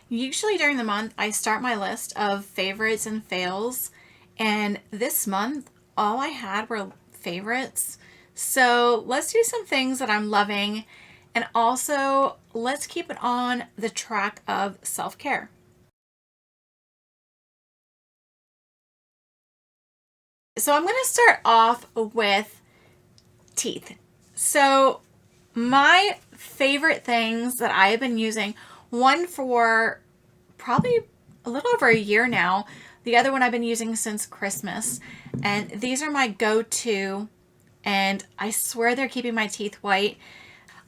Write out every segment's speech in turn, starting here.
Usually during the month, I start my list of favorites and fails, and this month, all I had were favorites. So let's do some things that I'm loving, and also let's keep it on the track of self-care. So I'm going to start off with teeth. So my favorite things that I have been using, one for probably a little over a year now. The other one I've been using since Christmas. And these are my go-to, and I swear they're keeping my teeth white.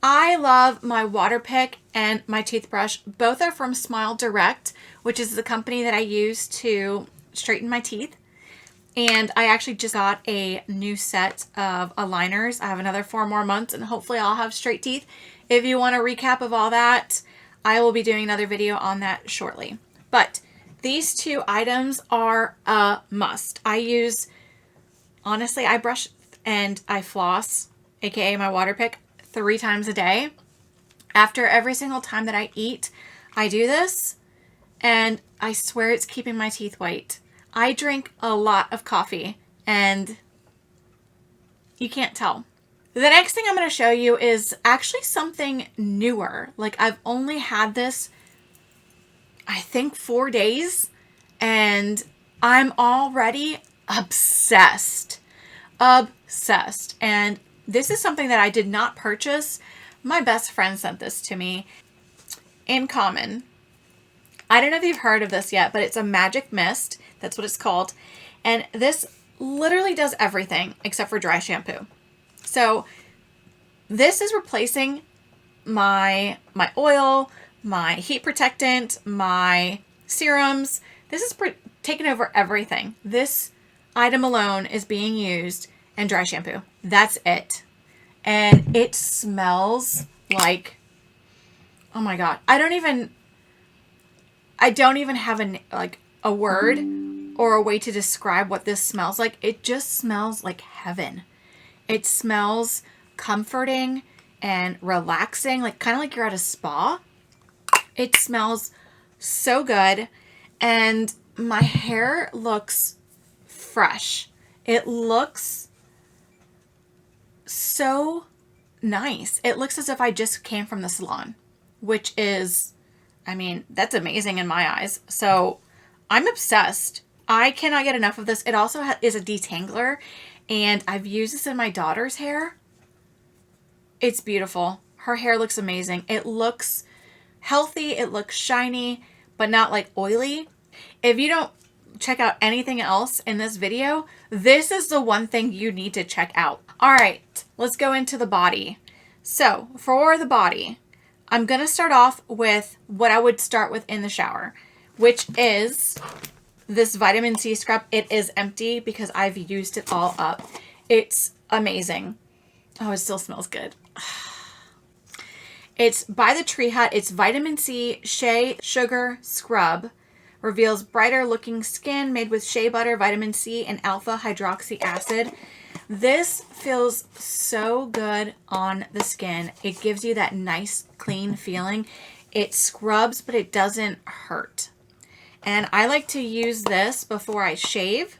I love my water pick and my toothbrush. Both are from Smile Direct, which is the company that I use to straighten my teeth. And I actually just got a new set of aligners. I have another 4 more months and hopefully I'll have straight teeth. If you want a recap of all that, I will be doing another video on that shortly. But these two items are a must. Honestly, I brush and I floss, aka my water pick, 3 times a day. After every single time that I eat, I do this, and I swear it's keeping my teeth white. I drink a lot of coffee, and you can't tell. The next thing I'm going to show you is actually something newer. Like, I've only had this, I think, 4 days, and I'm already obsessed. Obsessed. And this is something that I did not purchase. My best friend sent this to me. In Common. I don't know if you've heard of this yet, but it's a magic mist. That's what it's called. And this literally does everything except for dry shampoo. So this is replacing my oil, my heat protectant, my serums. This is taking over everything. This item alone is being used, and dry shampoo. That's it. And it smells like, oh my God. I don't even have a word or a way to describe what this smells like. It just smells like heaven. It smells comforting and relaxing, like kind of like you're at a spa. It smells so good, and my hair looks fresh. It looks so nice. It looks as if I just came from the salon, which is, I mean, that's amazing in my eyes. So I'm obsessed. I cannot get enough of this. It also is a detangler, and I've used this in my daughter's hair. It's beautiful. Her hair looks amazing. It looks healthy. It looks shiny, but not like oily. If you don't check out anything else in this video, this is the one thing you need to check out. All right, let's go into the body. So for the body, I'm going to start off with what I would start with in the shower, which is this vitamin C scrub. It is empty because I've used it all up. It's amazing. Oh, it still smells good. It's by the Tree Hut. It's vitamin C Shea Sugar Scrub. Reveals brighter looking skin made with shea butter, vitamin C, and alpha hydroxy acid. This feels so good on the skin. It gives you that nice, clean feeling. It scrubs, but it doesn't hurt. And I like to use this before I shave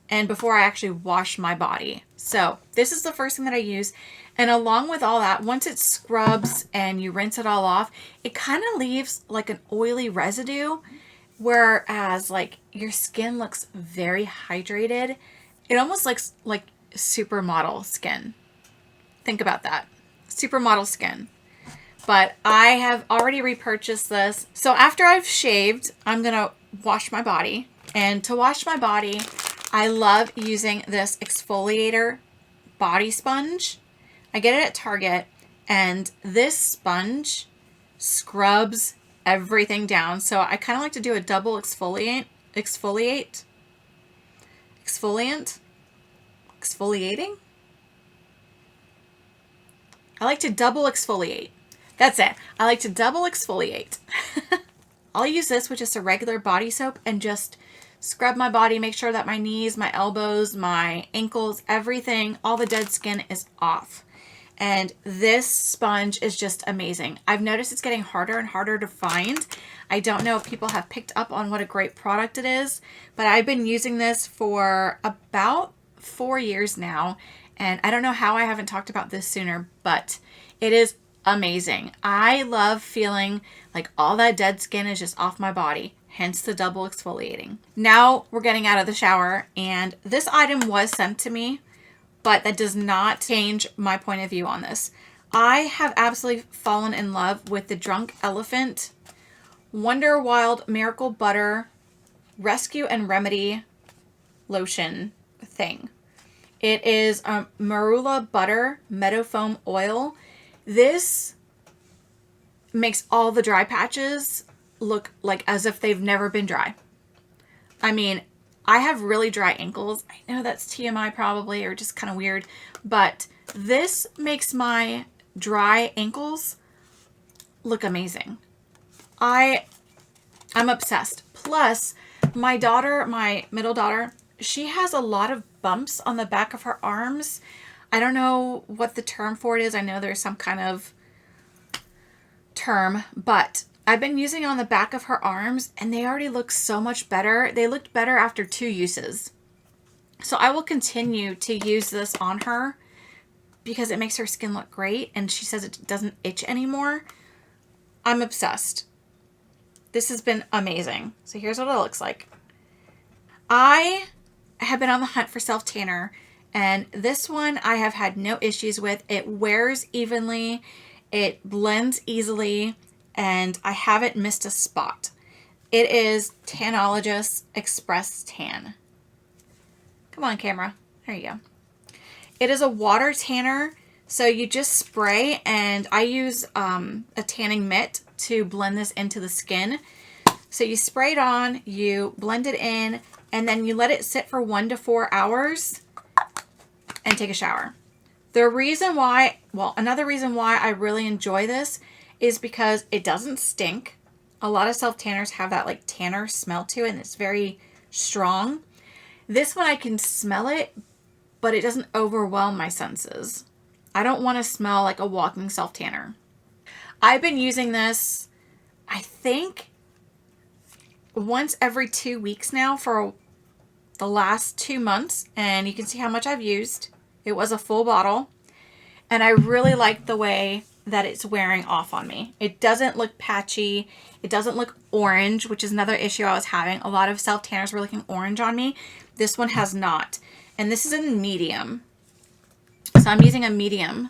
and before I actually wash my body. So this is the first thing that I use. And along with all that, once it scrubs and you rinse it all off, it kind of leaves like an oily residue. Whereas like your skin looks very hydrated. It almost looks like supermodel skin. Think about that. Supermodel skin. But I have already repurchased this. So after I've shaved, I'm going to wash my body. And to wash my body, I love using this exfoliator body sponge. I get it at Target. And this sponge scrubs everything down. So I kind of like to do a double exfoliating. I like to double exfoliate. That's it. I like to double exfoliate. I'll use this with just a regular body soap and just scrub my body, make sure that my knees, my elbows, my ankles, everything, all the dead skin is off. And this sponge is just amazing. I've noticed it's getting harder and harder to find. I don't know if people have picked up on what a great product it is, but I've been using this for about 4 years now. And I don't know how I haven't talked about this sooner, but it is amazing. I love feeling like all that dead skin is just off my body, hence the double exfoliating. Now we're getting out of the shower, and this item was sent to me, but that does not change my point of view on this. I have absolutely fallen in love with the Drunk Elephant WonderWild Miracle Butter Rescue and Remedy Lotion thing. It is marula butter meadow foam oil. This makes all the dry patches look like as if they've never been dry. I mean, I have really dry ankles. I know that's TMI probably, or just kind of weird, but this makes my dry ankles look amazing. I'm obsessed. Plus, my daughter, my middle daughter, she has a lot of bumps on the back of her arms. I don't know what the term for it is. I know there's some kind of term, but I've been using it on the back of her arms and they already look so much better. They looked better after 2 uses. So I will continue to use this on her because it makes her skin look great, and she says it doesn't itch anymore. I'm obsessed. This has been amazing. So here's what it looks like. I have been on the hunt for self-tanner, and this one I have had no issues with. It wears evenly, it blends easily, and I haven't missed a spot. It is Tanologist Express Tan. Come on, camera. There you go. It is a water tanner, so you just spray, and I use a tanning mitt to blend this into the skin. So you spray it on, you blend it in, and then you let it sit for 1 to 4 hours and take a shower. The reason why, well, another reason why I really enjoy this is because it doesn't stink. A lot of self-tanners have that like tanner smell to it, and it's very strong. This one I can smell it, but it doesn't overwhelm my senses. I don't want to smell like a walking self-tanner. I've been using this, I think, once every 2 weeks now for the last 2 months, and you can see how much I've used. It was a full bottle, and I really like the way that it's wearing off on me. It doesn't look patchy. It doesn't look orange, which is another issue I was having. A lot of self-tanners were looking orange on me. This one has not. And this is in medium. So I'm using a medium.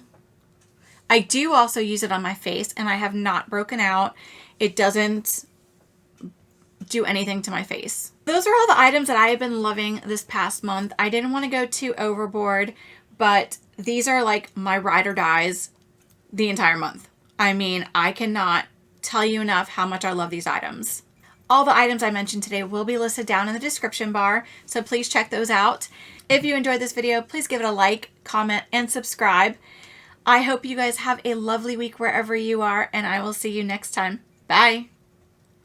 I do also use it on my face, and I have not broken out. It doesn't do anything to my face. Those are all the items that I have been loving this past month. I didn't want to go too overboard, but these are like my ride or dies the entire month. I mean, I cannot tell you enough how much I love these items. All the items I mentioned today will be listed down in the description bar, so please check those out. If you enjoyed this video, please give it a like, comment, and subscribe. I hope you guys have a lovely week wherever you are, and I will see you next time. Bye!